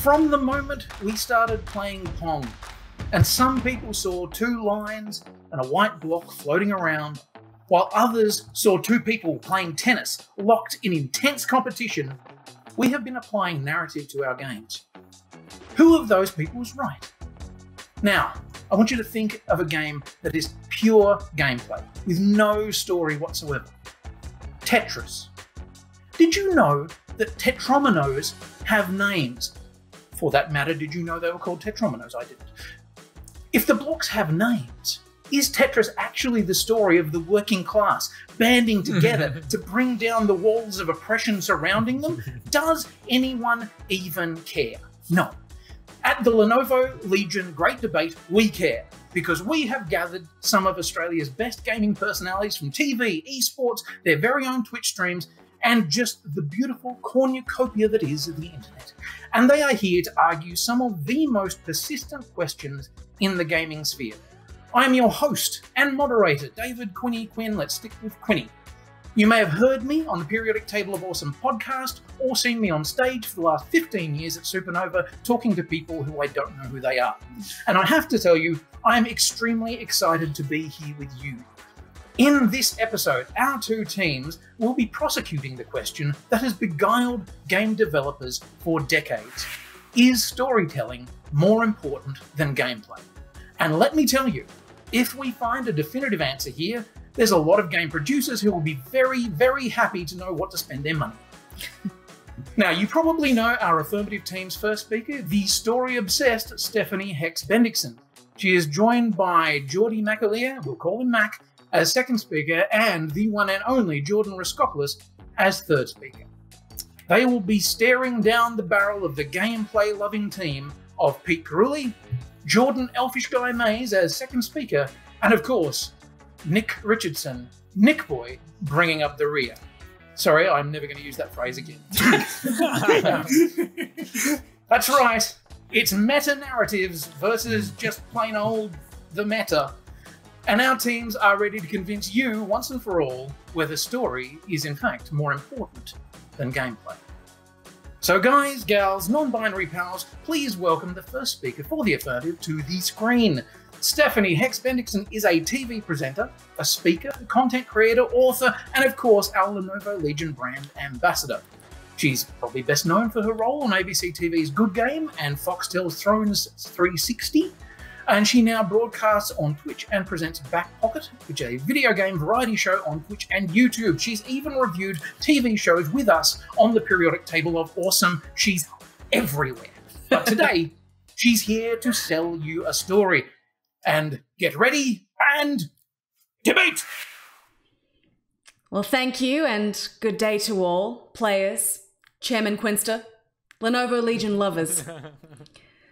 From the moment we started playing Pong, and some people saw 2 lines and a white block floating around, while others saw 2 people playing tennis, locked in intense competition, we have been applying narrative to our games. Who of those people was right? Now, I want you to think of a game that is pure gameplay, with no story whatsoever. Tetris. Did you know that tetrominos have names? For that matter, did you know they were called tetrominos? I didn't. If the blocks have names, is Tetris actually the story of the working class banding together to bring down the walls of oppression surrounding them? Does anyone even care? No. At the Lenovo Legion Great Debate, we care, because we have gathered some of Australia's best gaming personalities from TV, esports, their very own Twitch streams, and just the beautiful cornucopia that is the internet. And they are here to argue some of the most persistent questions in the gaming sphere. I am your host and moderator, David Quinny Quinn. Let's stick with Quinny. You may have heard me on the Periodic Table of Awesome podcast, or seen me on stage for the last 15 years at Supernova talking to people who I don't know who they are. And I have to tell you, I am extremely excited to be here with you. In this episode, our 2 teams will be prosecuting the question that has beguiled game developers for decades. Is storytelling more important than gameplay? And let me tell you, if we find a definitive answer here, there's a lot of game producers who will be very, very happy to know what to spend their money. Now, you probably know our affirmative team's first speaker, the story-obsessed Stephanie Hex Bendixsen. She is joined by Geordie Macmachalia, we'll call him Mac, as second speaker, and the one and only Jordan Ruskopoulos as third speaker. They will be staring down the barrel of the gameplay-loving team of Pete Curulli, Jordan Elfishguy Mays as second speaker, and of course, Nich Richardson, Nichboy, bringing up the rear. Sorry, I'm never going to use that phrase again. That's right. It's meta-narratives versus just plain old the meta. And our teams are ready to convince you once and for all whether story is in fact more important than gameplay. So guys, gals, non-binary pals, please welcome the first speaker for the affirmative to the screen. Stephanie Hex Bendixsen is a TV presenter, a speaker, content creator, author, and of course our Lenovo Legion brand ambassador. She's probably best known for her role on ABC TV's Good Game and Foxtel's Thrones 360, and she now broadcasts on Twitch and presents Back Pocket, which is a video game variety show on Twitch and YouTube. She's even reviewed TV shows with us on the Periodic Table of Awesome. She's everywhere. But today, she's here to sell you a story. And get ready and debate! Well, thank you and good day to all, players, Chairman Quinster, Lenovo Legion lovers.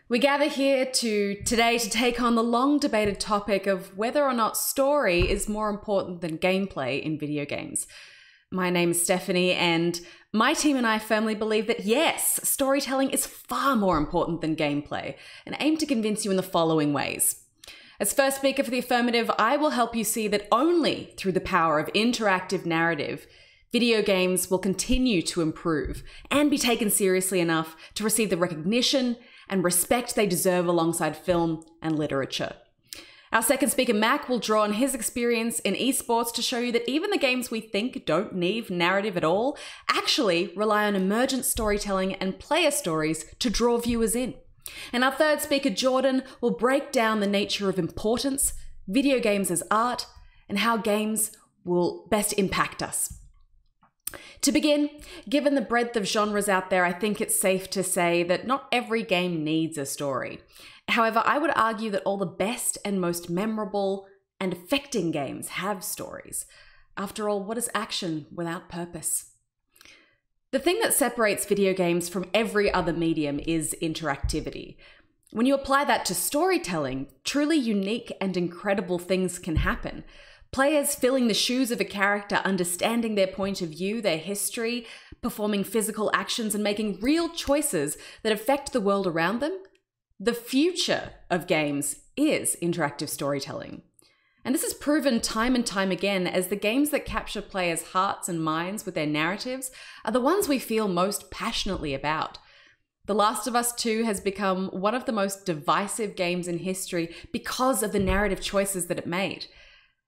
We gather here today to take on the long debated topic of whether or not story is more important than gameplay in video games. My name is Stephanie, and my team and I firmly believe that yes, storytelling is far more important than gameplay, and aim to convince you in the following ways. As first speaker for the affirmative, I will help you see that only through the power of interactive narrative, video games will continue to improve and be taken seriously enough to receive the recognition and respect they deserve alongside film and literature. Our second speaker, Mac, will draw on his experience in esports to show you that even the games we think don't need narrative at all actually rely on emergent storytelling and player stories to draw viewers in. And our third speaker, Jordan, will break down the nature of importance, video games as art, and how games will best impact us. To begin, given the breadth of genres out there, I think it's safe to say that not every game needs a story. However, I would argue that all the best and most memorable and affecting games have stories. After all, what is action without purpose? The thing that separates video games from every other medium is interactivity. When you apply that to storytelling, truly unique and incredible things can happen. Players filling the shoes of a character, understanding their point of view, their history, performing physical actions, and making real choices that affect the world around them. The future of games is interactive storytelling. And this is proven time and time again, as the games that capture players' hearts and minds with their narratives are the ones we feel most passionately about. The Last of Us 2 has become one of the most divisive games in history because of the narrative choices that it made.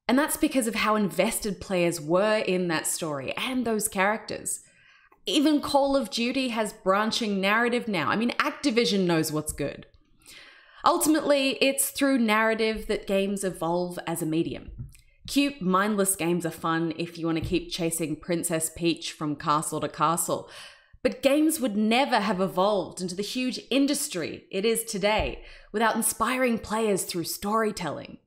And that's because of how invested players were in that story and those characters. Even Call of Duty has branching narrative now. I mean, Activision knows what's good. Ultimately, it's through narrative that games evolve as a medium. Cute, mindless games are fun if you want to keep chasing Princess Peach from castle to castle. But games would never have evolved into the huge industry it is today without inspiring players through storytelling.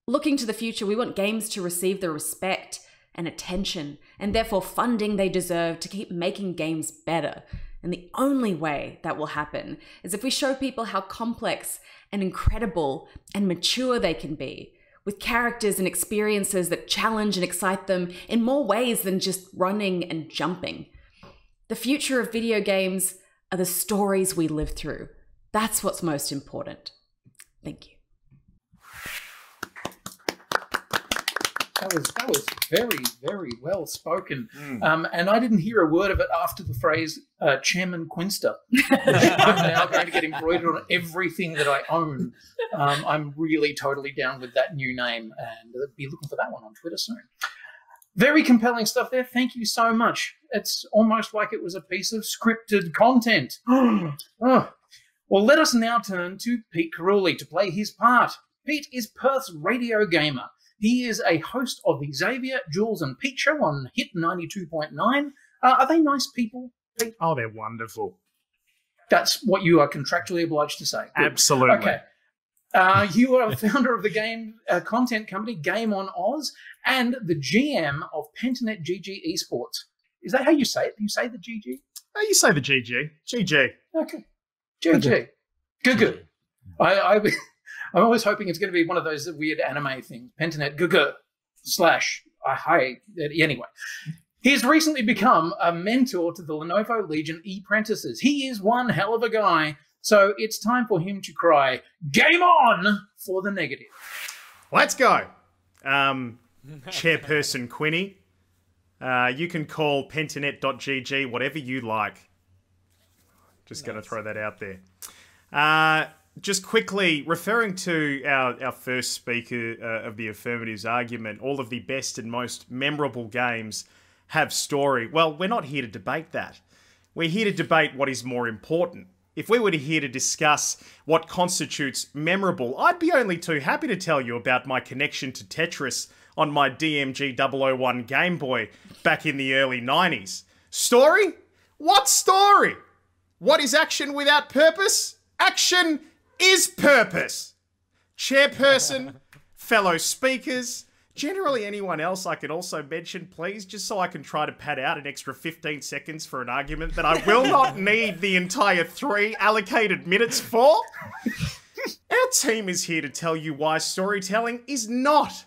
Looking to the future, we want games to receive the respect and attention and therefore funding they deserve to keep making games better. And the only way that will happen is if we show people how complex and incredible and mature they can be, with characters and experiences that challenge and excite them in more ways than just running and jumping. The future of video games are the stories we live through. That's what's most important. Thank you. That was very, very well spoken. And I didn't hear a word of it after the phrase Chairman Quinster. I'm now going to get embroidered on everything that I own. I'm really totally down with that new name, and I'll be looking for that one on Twitter soon. Very compelling stuff there. Thank you so much. It's almost like it was a piece of scripted content. Oh. Well, let us now turn to Pete Curulli to play his part. Pete is Perth's radio gamer. He is a host of the Xavier, Jules and Pete show on Hit 92.9. Are they nice people, Pete? Oh, they're wonderful. That's what you are contractually obliged to say. Good. Absolutely. Okay. You are the founder of the game content company Game on Oz and the GM of Pentanet GG Esports. Is that how you say it? Do you say the GG? You say the GG. GG. Okay. GG. Good. I'm always hoping it's going to be one of those weird anime things. Pentanet /hi. Anyway. He's recently become a mentor to the Lenovo Legion e-prentices. He is one hell of a guy. So it's time for him to cry, game on, for the negative. Let's go. Chairperson Quinny. You can call pentanet.gg whatever you like. Just going to throw that out there. Just quickly, referring to our first speaker of the affirmatives argument, all of the best and most memorable games have story. Well, we're not here to debate that. We're here to debate what is more important. If we were here to discuss what constitutes memorable, I'd be only too happy to tell you about my connection to Tetris on my DMG 001 Game Boy back in the early 90s. Story? What story? What is action without purpose? Action is purpose. Chairperson, fellow speakers, generally anyone else I could also mention, please, just so I can try to pad out an extra 15 seconds for an argument that I will not need the entire 3 allocated minutes for. Our team is here to tell you why storytelling is not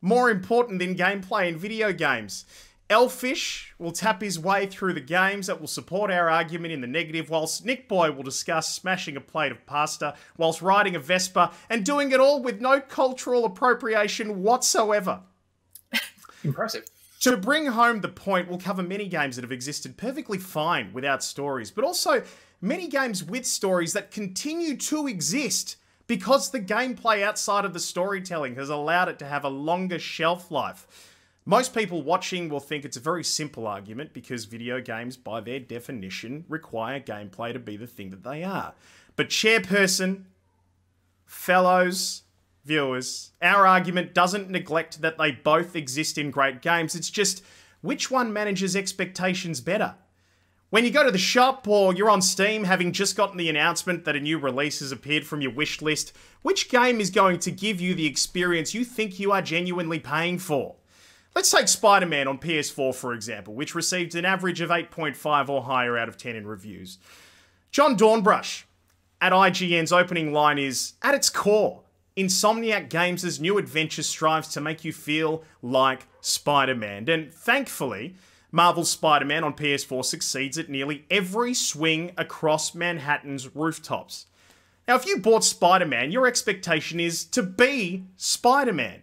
more important than gameplay in video games. Elfish will tap his way through the games that will support our argument in the negative, whilst Nichboy will discuss smashing a plate of pasta whilst riding a Vespa and doing it all with no cultural appropriation whatsoever. Impressive. To bring home the point, we'll cover many games that have existed perfectly fine without stories, but also many games with stories that continue to exist because the gameplay outside of the storytelling has allowed it to have a longer shelf life. Most people watching will think it's a very simple argument because video games, by their definition, require gameplay to be the thing that they are. But chairperson, fellows, viewers, our argument doesn't neglect that they both exist in great games. It's just which one manages expectations better. When you go to the shop or you're on Steam having just gotten the announcement that a new release has appeared from your wish list, which game is going to give you the experience you think you are genuinely paying for? Let's take Spider-Man on PS4, for example, which received an average of 8.5 or higher out of 10 in reviews. John Dornbrush at IGN's opening line is, at its core, Insomniac Games' new adventure strives to make you feel like Spider-Man. And thankfully, Marvel's Spider-Man on PS4 succeeds at nearly every swing across Manhattan's rooftops. Now, if you bought Spider-Man, your expectation is to be Spider-Man.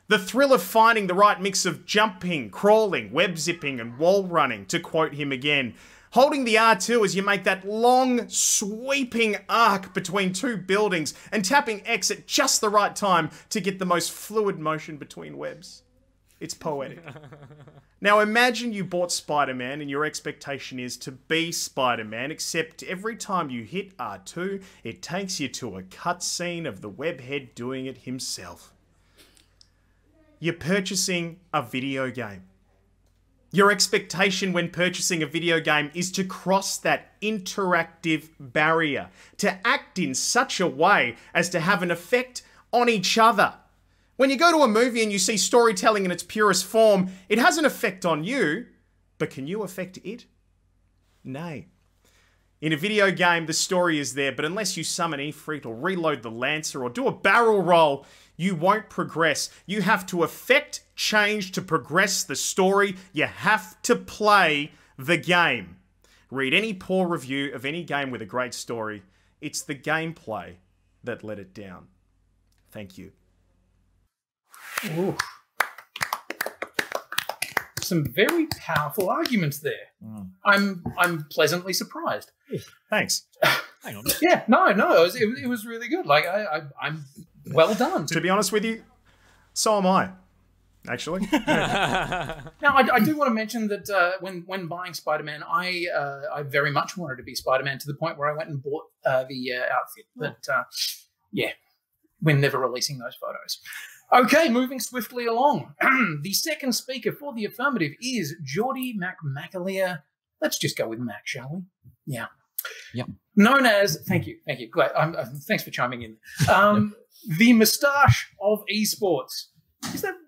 The thrill of finding the right mix of jumping, crawling, web zipping, and wall running, to quote him again. Holding the R2 as you make that long, sweeping arc between two buildings and tapping X at just the right time to get the most fluid motion between webs. It's poetic. Now imagine you bought Spider-Man and your expectation is to be Spider-Man, except every time you hit R2, it takes you to a cutscene of the webhead doing it himself. You're purchasing a video game. Your expectation when purchasing a video game is to cross that interactive barrier, to act in such a way as to have an effect on each other. When you go to a movie and you see storytelling in its purest form, it has an effect on you, but can you affect it? Nay. In a video game, the story is there, but unless you summon Ifrit or reload the Lancer or do a barrel roll, you won't progress. You have to affect change to progress the story. You have to play the game. Read any poor review of any game with a great story. It's the gameplay that let it down. Thank you. Ooh. Some very powerful arguments there. I'm pleasantly surprised. Thanks. Hang on. Yeah, no, it was really good. Like I'm well done. To be honest with you, so am I. Actually. Now, I do want to mention that when buying Spider-Man, I very much wanted to be Spider-Man to the point where I went and bought the outfit. But yeah, we're never releasing those photos. Okay, moving swiftly along. The second speaker for the affirmative is Geordie Macmachalia. Let's just go with Mac, shall we? Yeah. Yep. Known as, thank you. Glad, thanks for chiming in. The moustache of esports.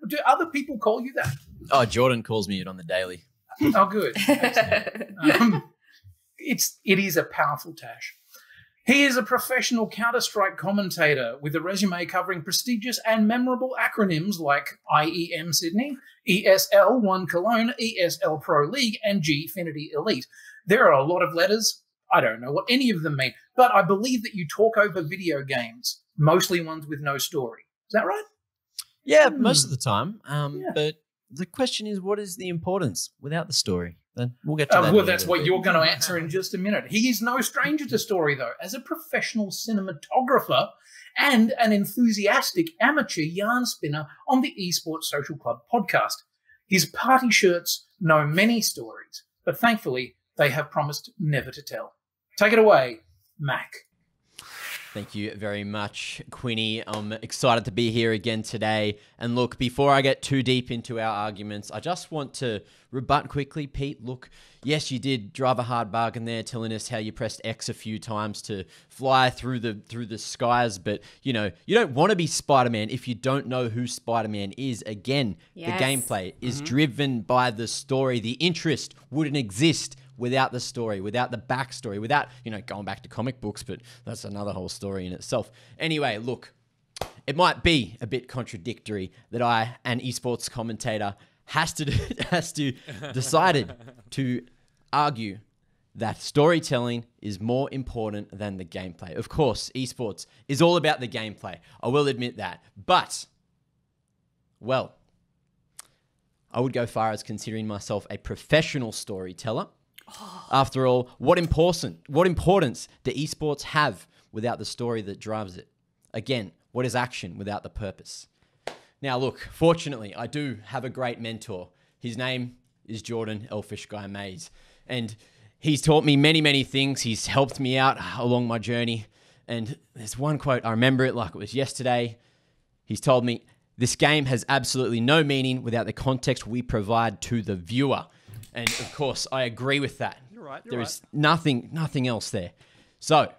Do other people call you that? Oh, Jordan calls me it on the daily. Oh, good. It is a powerful tash. He is a professional Counter-Strike commentator with a resume covering prestigious and memorable acronyms like IEM Sydney, ESL 1 Cologne, ESL Pro League, and Gfinity Elite. There are a lot of letters. I don't know what any of them mean, but I believe that you talk over video games, mostly ones with no story. Is that right? Yeah, most of the time. But the question is, what is the importance without the story? Then we'll get to that. Well, that's what you're going to answer in just a minute. He is no stranger to story, though. As a professional cinematographer and an enthusiastic amateur yarn spinner on the Esports Social Club podcast, his party shirts know many stories, but thankfully they have promised never to tell. Take it away, Mac. Thank you very much, Quinny. I'm excited to be here again today. And look, before I get too deep into our arguments, I just want to rebut quickly, Pete. Look, yes, you did drive a hard bargain there, telling us how you pressed X a few times to fly through the skies. But, you know, you don't want to be Spider-Man if you don't know who Spider-Man is. Again, Yes. the gameplay is driven by the story. The interest wouldn't exist without the story, without the backstory, without, you know, going back to comic books, but that's another whole story in itself. Anyway, look, it might be a bit contradictory that I, an esports commentator, has decided to argue that storytelling is more important than the gameplay. Of course, esports is all about the gameplay. I will admit that. But, well, I would go far as considering myself a professional storyteller. After all, what importance do esports have without the story that drives it? Again, what is action without the purpose? Now, look, fortunately, I do have a great mentor. His name is Jordan Elfishguy Mays, and he's taught me many, many things. He's helped me out along my journey, and there's one quote, I remember it like it was yesterday. He's told me, "This game has absolutely no meaning without the context we provide to the viewer." And of course, I agree with that. You're right. There is nothing else there. So,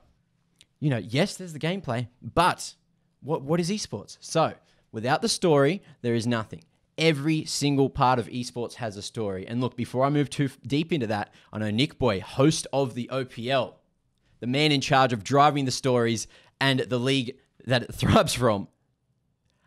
you know, yes, there's the gameplay, but what is esports? So, without the story, there is nothing. Every single part of esports has a story. And look, before I move too deep into that, I know Nichboy, host of the OPL, the man in charge of driving the stories and the league that it thrives from,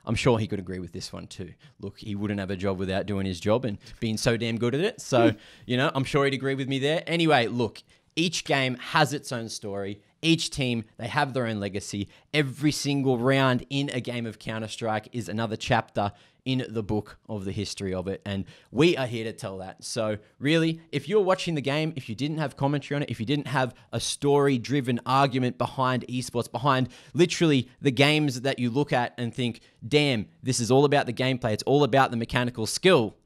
I'm sure he could agree with this one too. Look, he wouldn't have a job without doing his job and being so damn good at it. So, you know, I'm sure he'd agree with me there. Anyway, look, each game has its own story. Each team, they have their own legacy. Every single round in a game of Counter-Strike is another chapter in the book of the history of it, and we are here to tell that. So really, if you're watching the game, if you didn't have commentary on it, if you didn't have a story-driven argument behind esports, behind literally the games that you look at and think, damn, this is all about the gameplay, it's all about the mechanical skill,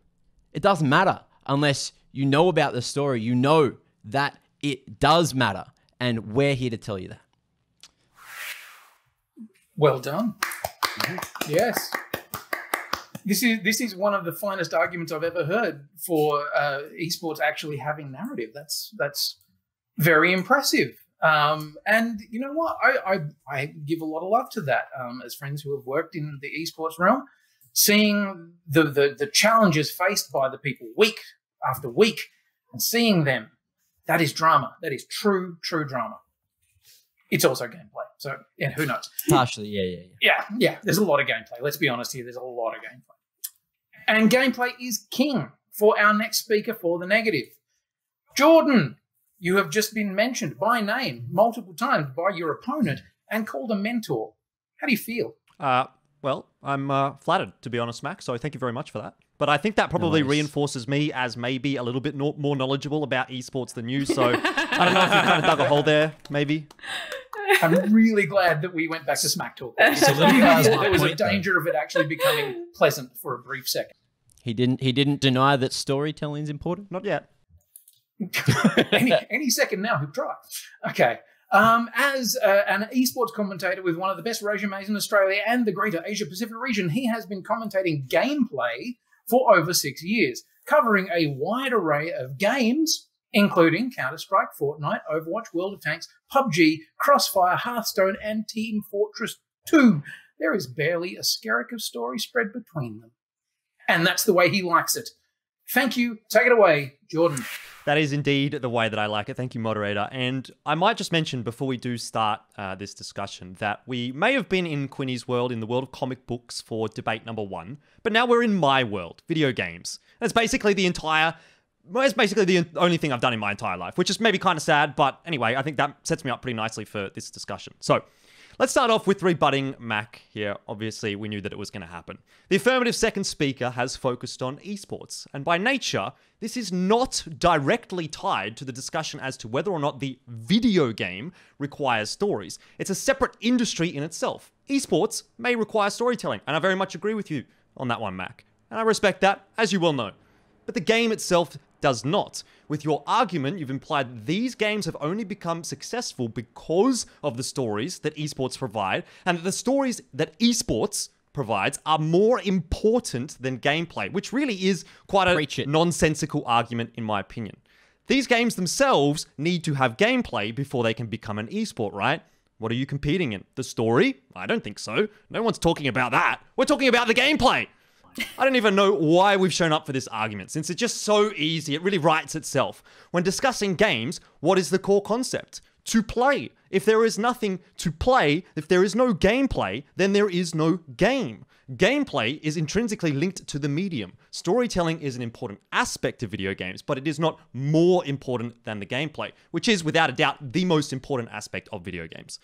it doesn't matter unless you know about the story, you know that it does matter, and we're here to tell you that. Well done. Yes. This is one of the finest arguments I've ever heard for esports actually having narrative. That's very impressive. And you know what? I give a lot of love to that. As friends who have worked in the esports realm, seeing the challenges faced by the people week after week and seeing them, that is drama. That is true drama. It's also gameplay. So, yeah, who knows? Partially, yeah. Yeah, there's a lot of gameplay. Let's be honest here. There's a lot of gameplay. And gameplay is king for our next speaker for the negative. Jordan, you have just been mentioned by name multiple times by your opponent and called a mentor. How do you feel? Well, I'm flattered, to be honest, Mac, so thank you very much for that. But I think that probably reinforces me as maybe a little bit more knowledgeable about esports than you, so I don't know if you kind of dug a hole there, maybe. I'm really glad that we went back to smack talk. There was a danger of it actually becoming pleasant for a brief second. He didn't deny that storytelling is important? Not yet. any second now, he'll try. Okay. As an esports commentator with one of the best resumes in Australia and the greater Asia-Pacific region, he has been commentating gameplay for over 6 years, covering a wide array of games, including Counter-Strike, Fortnite, Overwatch, World of Tanks, PUBG, Crossfire, Hearthstone, and Team Fortress 2. There is barely a skerrick of story spread between them. And that's the way he likes it. Thank you. Take it away, Jordan. That is indeed the way that I like it. Thank you, moderator. And I might just mention before we do start this discussion that we may have been in Quinny's world, in the world of comic books for debate number 1, but now we're in my world, video games. That's basically the only thing I've done in my entire life, which is maybe kind of sad, but anyway, I think that sets me up pretty nicely for this discussion. So, let's start off with rebutting Mac here. Obviously, we knew that it was going to happen. The affirmative second speaker has focused on esports, and by nature, this is not directly tied to the discussion as to whether or not the video game requires stories. It's a separate industry in itself. Esports may require storytelling, and I very much agree with you on that one, Mac. And I respect that, as you well know. But the game itself does not. With your argument, you've implied that these games have only become successful because of the stories that esports provide, and that the stories that esports provides are more important than gameplay, which really is quite a nonsensical argument in my opinion. These games themselves need to have gameplay before they can become an esport, right? What are you competing in? The story? I don't think so. No one's talking about that. We're talking about the gameplay. I don't even know why we've shown up for this argument, since it's just so easy. It really writes itself. When discussing games, what is the core concept? To play. If there is nothing to play, if there is no gameplay, then there is no game. Gameplay is intrinsically linked to the medium. Storytelling is an important aspect of video games, but it is not more important than the gameplay, which is without a doubt the most important aspect of video games.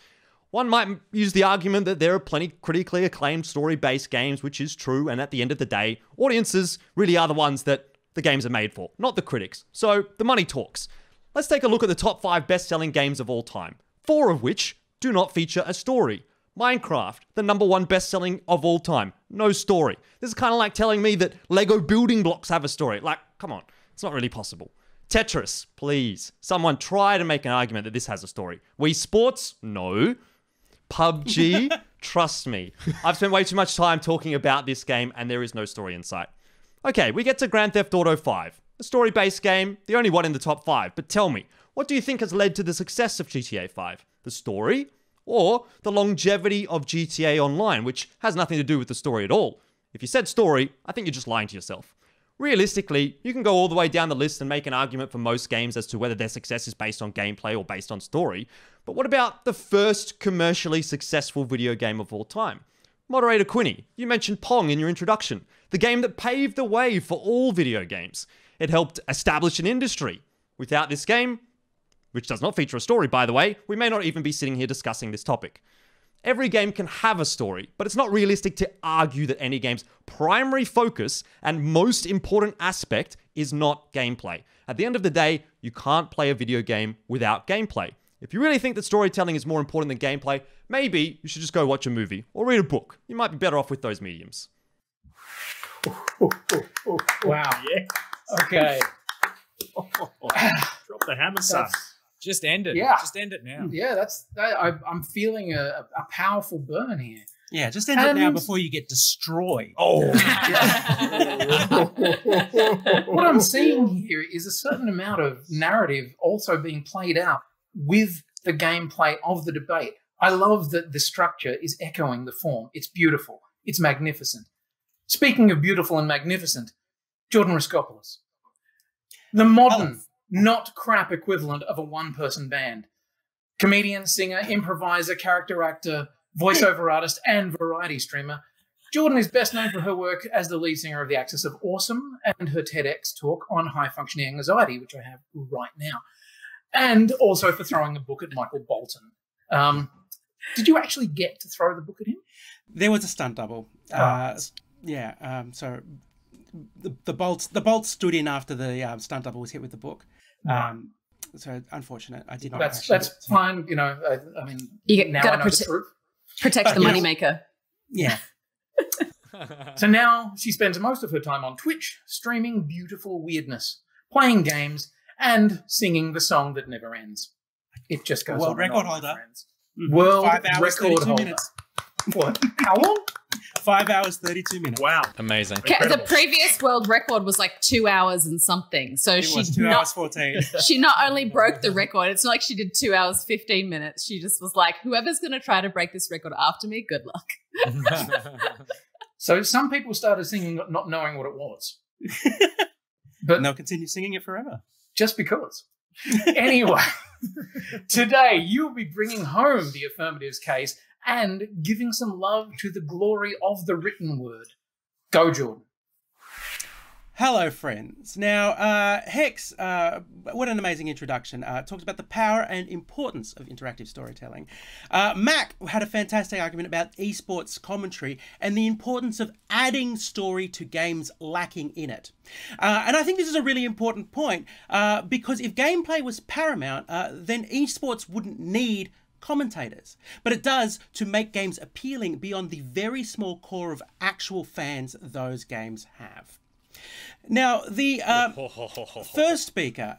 One might use the argument that there are plenty critically acclaimed story-based games, which is true, and at the end of the day, audiences really are the ones that the games are made for, not the critics. So, the money talks. Let's take a look at the top 5 best-selling games of all time, 4 of which do not feature a story. Minecraft, the #1 best-selling of all time, no story. This is kind of like telling me that Lego building blocks have a story. Like, come on, it's not really possible. Tetris, please. Someone try to make an argument that this has a story. Wii Sports? No. PUBG? Trust me. I've spent way too much time talking about this game and there is no story in sight. Okay, we get to Grand Theft Auto 5. A story-based game, the only one in the top 5. But tell me, what do you think has led to the success of GTA 5? The story? Or the longevity of GTA Online, which has nothing to do with the story at all? If you said story, I think you're just lying to yourself. Realistically, you can go all the way down the list and make an argument for most games as to whether their success is based on gameplay or based on story. But what about the first commercially successful video game of all time? Moderator Quinny, you mentioned Pong in your introduction, the game that paved the way for all video games. It helped establish an industry. Without this game, which does not feature a story by the way, we may not even be sitting here discussing this topic. Every game can have a story, but it's not realistic to argue that any game's primary focus and most important aspect is not gameplay. At the end of the day, you can't play a video game without gameplay. If you really think that storytelling is more important than gameplay, maybe you should just go watch a movie or read a book. You might be better off with those mediums. Wow. Yeah. Okay. Drop the hammer, son. Just end it. Yeah. Just end it now. Yeah, I'm feeling a powerful burn here. Yeah, just end it now before you get destroyed. Oh. What I'm seeing here is a certain amount of narrative also being played out with the gameplay of the debate. I love that the structure is echoing the form. It's beautiful. It's magnificent. Speaking of beautiful and magnificent, Jordan Ruskopoulos. The modern, not crap equivalent of a one-person band. Comedian, singer, improviser, character actor, voiceover artist, and variety streamer. Jordan is best known for her work as the lead singer of The Axis of Awesome and her TEDx talk on high-functioning anxiety, which I have right now, and also for throwing a book at Michael Bolton. Did you actually get to throw the book at him? There was a stunt double. So the Bolt stood in after the stunt double was hit with the book. So unfortunate. I did not. That's fine. You know, I mean, You now gotta I know the truth. protect the moneymaker. Yeah. So now she spends most of her time on Twitch, streaming beautiful weirdness, playing games, and singing the song that never ends. It just goes World on and record on, holder. friends. World 5 hours, record 32 holder. minutes. What? How long? 5 hours, 32 minutes. Wow. Amazing. The previous world record was like 2 hours and something. So It was 2 hours, 14. she not only broke the record, it's not like she did 2 hours, 15 minutes. She just was like, whoever's going to try to break this record after me, good luck. So some people started singing not knowing what it was. But And they'll continue singing it forever. just because. Anyway, today you'll be bringing home the affirmatives case and giving some love to the glory of the written word. Go, Jordan. Hello, friends. Now, Hex, what an amazing introduction. Talks about the power and importance of interactive storytelling. Mac had a fantastic argument about esports commentary and the importance of adding story to games lacking in it. And I think this is a really important point because if gameplay was paramount, then esports wouldn't need commentators. But it does to make games appealing beyond the very small core of actual fans those games have. Now, the first speaker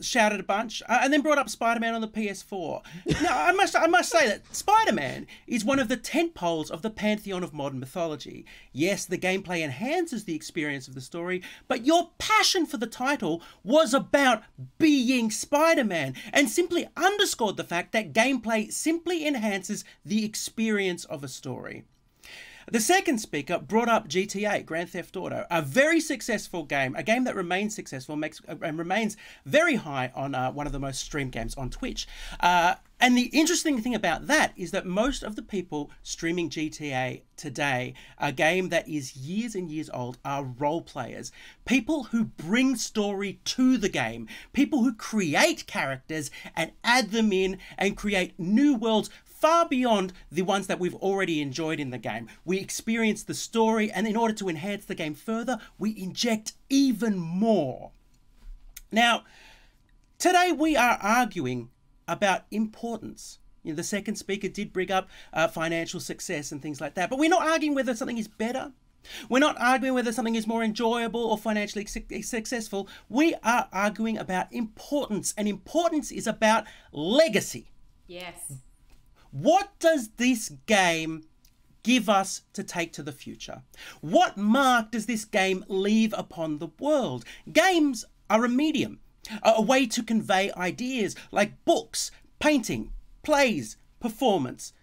shouted a bunch and then brought up Spider-Man on the PS4. Now, I must say that Spider-Man is one of the tentpoles of the pantheon of modern mythology. Yes, the gameplay enhances the experience of the story, but your passion for the title was about being Spider-Man and simply underscored the fact that gameplay simply enhances the experience of a story. The second speaker brought up GTA, Grand Theft Auto, a very successful game, a game that remains successful and remains very high on one of the most streamed games on Twitch. And the interesting thing about that is that most of the people streaming GTA today, a game that is years and years old, are role players. People who bring story to the game. People who create characters and add them in and create new worlds far beyond the ones that we've already enjoyed in the game. We experience the story, and in order to enhance the game further, we inject even more. Now, today we are arguing about importance. You know, the second speaker did bring up financial success and things like that, but we're not arguing whether something is better. We're not arguing whether something is more enjoyable or financially successful. We are arguing about importance, and importance is about legacy. Yes. What does this game give us to take to the future? What mark does this game leave upon the world? Games are a medium, a way to convey ideas like books, painting, plays, performance,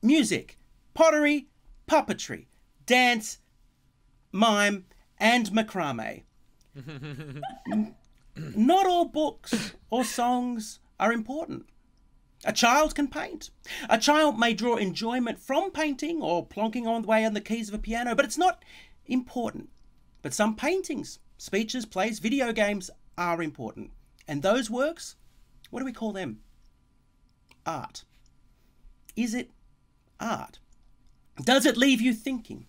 music, pottery, puppetry, dance, mime, and macrame. Not all books or songs are important. A child can paint. A child may draw enjoyment from painting or plonking away on the keys of a piano, but it's not important. But some paintings, speeches, plays, video games are important. And those works, what do we call them? Art. Is it art? Does it leave you thinking?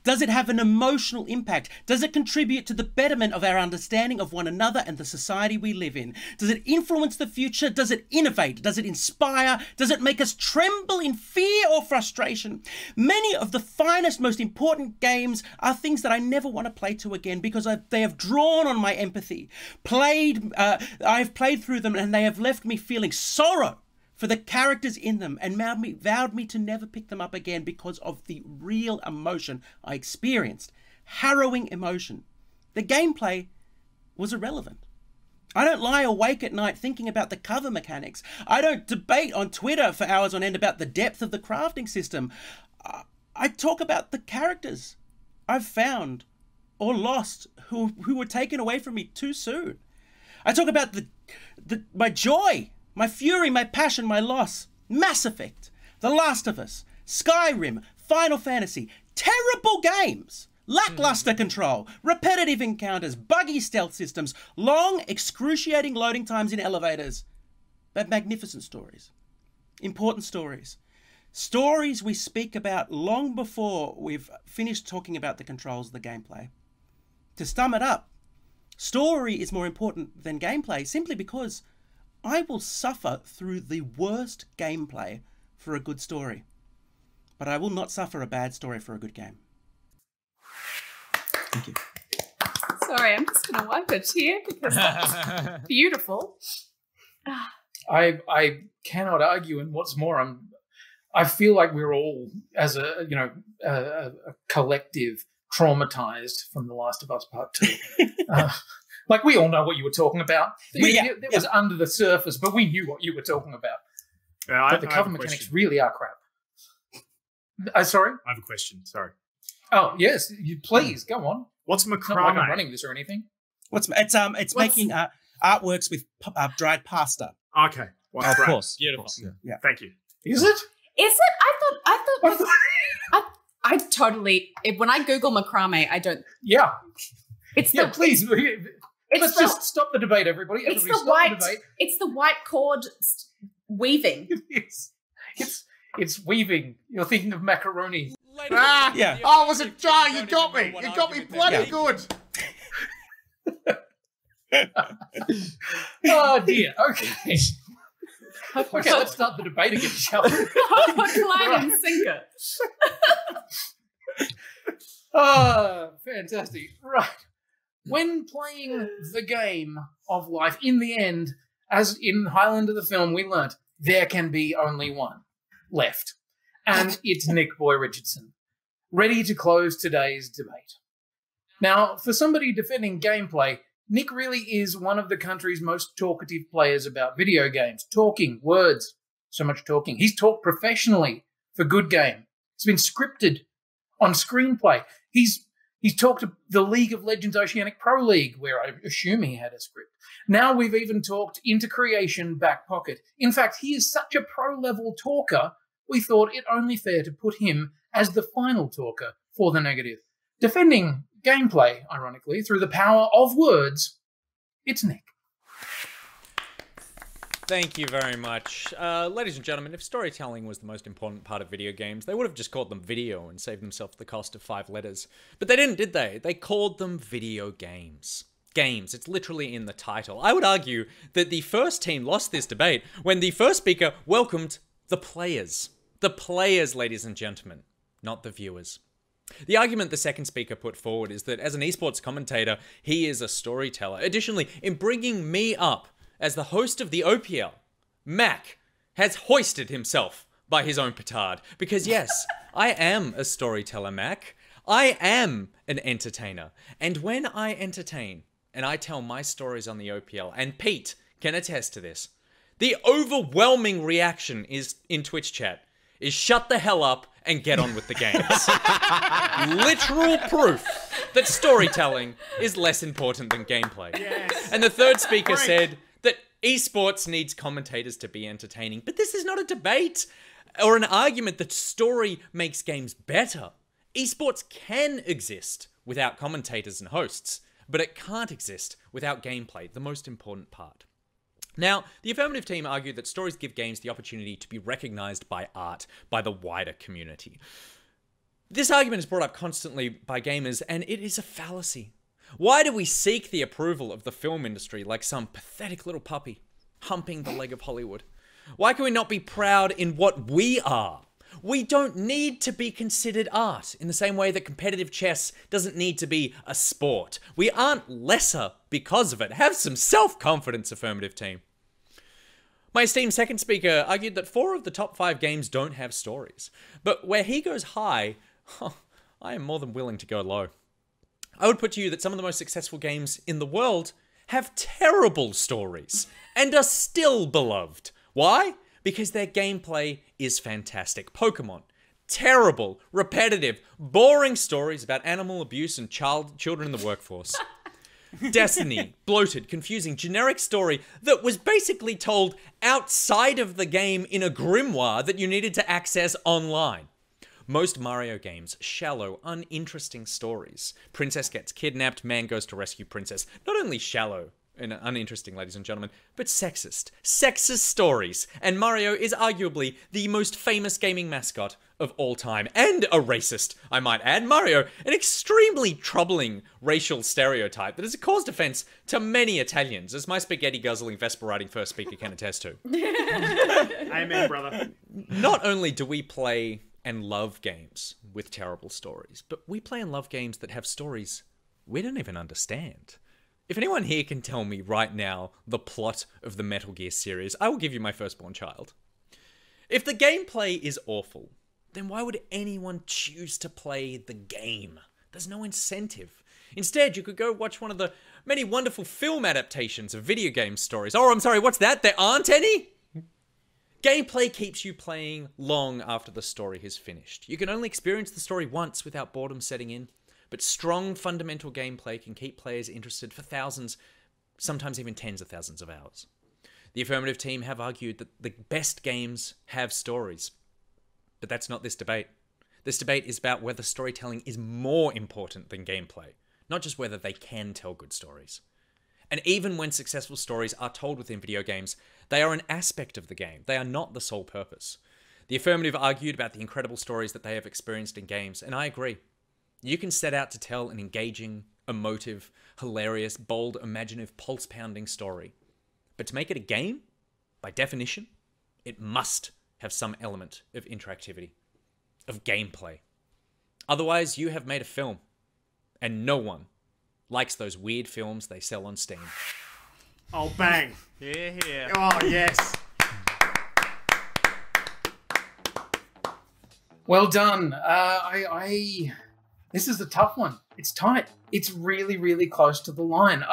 Does it have an emotional impact? Does it contribute to the betterment of our understanding of one another and the society we live in? Does it influence the future? Does it innovate? Does it inspire? Does it make us tremble in fear or frustration? Many of the finest, most important games are things that I never want to play to again because they have drawn on my empathy. I've played through them and they have left me feeling sorrow for the characters in them and vowed me to never pick them up again because of the real emotion I experienced. Harrowing emotion. The gameplay was irrelevant. I don't lie awake at night thinking about the cover mechanics. I don't debate on Twitter for hours on end about the depth of the crafting system. I talk about the characters I've found or lost who were taken away from me too soon. I talk about my joy, my fury, my passion, my loss. Mass Effect, The Last of Us, Skyrim, Final Fantasy. Terrible games. Lackluster control, repetitive encounters, buggy stealth systems, long, excruciating loading times in elevators. But magnificent stories. Important stories. Stories we speak about long before we've finished talking about the controls of the gameplay. To sum it up, story is more important than gameplay simply because I will suffer through the worst gameplay for a good story. But I will not suffer a bad story for a good game. Thank you. Sorry, I'm just going to wipe a tear because that's beautiful. I cannot argue, and what's more, I feel like we're all, as a collective, traumatized from The Last of Us Part 2. Like, we all know what you were talking about. It was under the surface, but we knew what you were talking about. But the cover mechanics really are crap. Sorry? I have a question. Sorry. Oh, yes. Please, go on. What's macrame? It's not like I'm running this or anything. It's making artworks with dried pasta. Okay. Well, of course. Beautiful. Yeah. Thank you. Is it? Is it? I totally, when I Google macrame, I don't. Yeah. It's yeah, please. Let's just stop the debate, everybody. It's the white cord weaving. It's weaving. You're thinking of macaroni. Yeah. Oh, it was a jar. You got me. You got me bloody good. Oh, dear. Okay. Okay, let's start the debate again, shall we? Line and sinker. Oh, fantastic. Right. When playing the game of life, in the end, as in Highlander the film, we learnt there can be only one left. And it's Nichboy Richardson, ready to close today's debate. Now, for somebody defending gameplay, Nich really is one of the country's most talkative players about video games. Talking, words, so much talking. He's talked professionally for good game. It's been scripted on screenplay. He's talked to the League of Legends Oceanic Pro League, where I assume he had a script. Now we've even talked into creation back pocket. In fact, he is such a pro-level talker, we thought it only fair to put him as the final talker for the negative. Defending gameplay, ironically, through the power of words, it's Nich. Thank you very much. Ladies and gentlemen, if storytelling was the most important part of video games, they would have just called them video and saved themselves the cost of 5 letters. But they didn't, did they? They called them video games. Games. It's literally in the title. I would argue that the first team lost this debate when the first speaker welcomed the players. The players, ladies and gentlemen, not the viewers. The argument the second speaker put forward is that as an esports commentator, he is a storyteller. Additionally, in bringing me up as the host of the OPL, Mac has hoisted himself by his own petard. Because yes, I am a storyteller, Mac. I am an entertainer. And when I entertain and I tell my stories on the OPL, and Pete can attest to this, the overwhelming reaction is in Twitch chat is shut the hell up and get on with the games. Literal proof that storytelling is less important than gameplay. Yes. And the third speaker said that esports needs commentators to be entertaining. But this is not a debate or an argument that story makes games better. Esports can exist without commentators and hosts, but it can't exist without gameplay, the most important part. Now, the affirmative team argued that stories give games the opportunity to be recognized by art, by the wider community. This argument is brought up constantly by gamers, and it is a fallacy. Why do we seek the approval of the film industry like some pathetic little puppy humping the leg of Hollywood? Why can we not be proud in what we are? We don't need to be considered art in the same way that competitive chess doesn't need to be a sport. We aren't lesser because of it. Have some self-confidence, affirmative team. My esteemed second speaker argued that 4 of the top 5 games don't have stories. But where he goes high, I am more than willing to go low. I would put to you that some of the most successful games in the world have terrible stories and are still beloved. Why? Because their gameplay is fantastic. Pokemon. Terrible, repetitive, boring stories about animal abuse and children in the workforce. Destiny. Bloated, confusing, generic story that was basically told outside of the game in a grimoire that you needed to access online. Most Mario games, shallow, uninteresting stories. Princess gets kidnapped, man goes to rescue princess. Not only shallow and uninteresting, ladies and gentlemen, but sexist. Sexist stories. And Mario is arguably the most famous gaming mascot of all time. And a racist, I might add. Mario, an extremely troubling racial stereotype that has caused offense to many Italians, as my spaghetti-guzzling, Vesper-riding first speaker can attest to. Amen, brother. Not only do we play and love games with terrible stories, but we play and love games that have stories we don't even understand. If anyone here can tell me right now the plot of the Metal Gear series, I will give you my firstborn child. If the gameplay is awful, then why would anyone choose to play the game? There's no incentive. Instead, you could go watch one of the many wonderful film adaptations of video game stories. Oh, I'm sorry, what's that? There aren't any? Gameplay keeps you playing long after the story has finished. You can only experience the story once without boredom setting in, but strong fundamental gameplay can keep players interested for thousands, sometimes even tens of thousands of hours. The affirmative team have argued that the best games have stories, but that's not this debate. This debate is about whether storytelling is more important than gameplay, not just whether they can tell good stories. And even when successful stories are told within video games, they are an aspect of the game. They are not the sole purpose. The affirmative argued about the incredible stories that they have experienced in games, and I agree. You can set out to tell an engaging, emotive, hilarious, bold, imaginative, pulse-pounding story. But to make it a game, by definition, it must have some element of interactivity, of gameplay. Otherwise, you have made a film, and no one likes those weird films they sell on Steam. Oh, bang. Yeah. Oh, yes. Well done. This is a tough one. It's tight. It's really, really close to the line.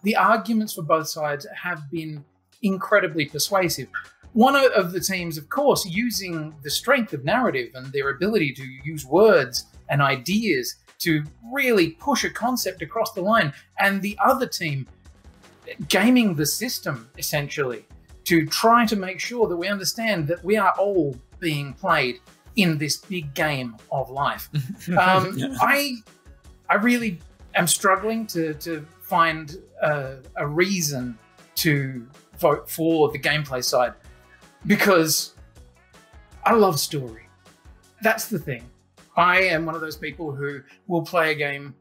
The arguments for both sides have been incredibly persuasive. One of the teams, of course, using the strength of narrative and their ability to use words and ideas to really push a concept across the line, and the other team gaming the system, essentially, to try to make sure that we understand that we are all being played in this big game of life. I really am struggling to find a reason to vote for the gameplay side, because I love story. That's the thing. I am one of those people who will play a game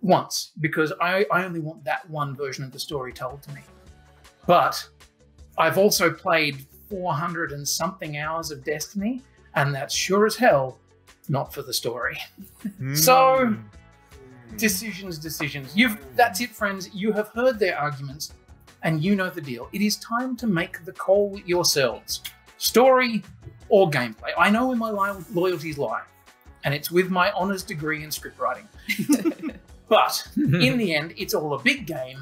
once because I only want that one version of the story told to me. But I've also played 400 and something hours of Destiny, and that's sure as hell not for the story. So, decisions. That's it, friends. You have heard their arguments, and you know the deal. It is time to make the call yourselves. Story or gameplay. I know where my loyalties lie, and it's with my honours degree in script writing. But in the end, it's all a big game,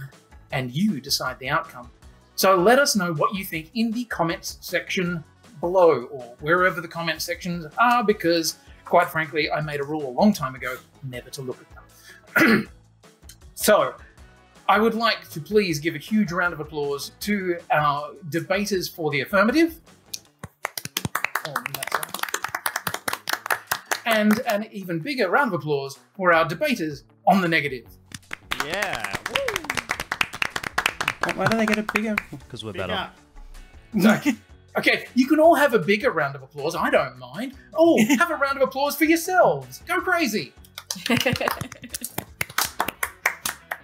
and you decide the outcome. So let us know what you think in the comments section below, or wherever the comment sections are, because, quite frankly, I made a rule a long time ago never to look at them. So, I would like to please give a huge round of applause to our debaters for the affirmative. And an even bigger round of applause for our debaters on the negative. Yeah. Why do they get a bigger? Because we're better. Okay, you can all have a bigger round of applause. I don't mind. Oh, have a round of applause for yourselves. Go crazy.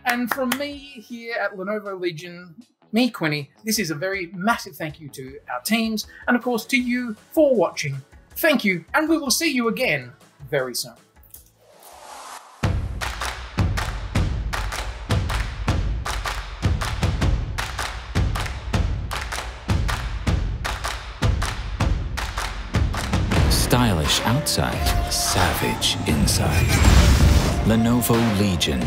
And from me here at Lenovo Legion, me, Quinny, this is a very massive thank you to our teams and, of course, to you for watching. Thank you, and we will see you again very soon. Stylish outside, savage inside. Lenovo Legion.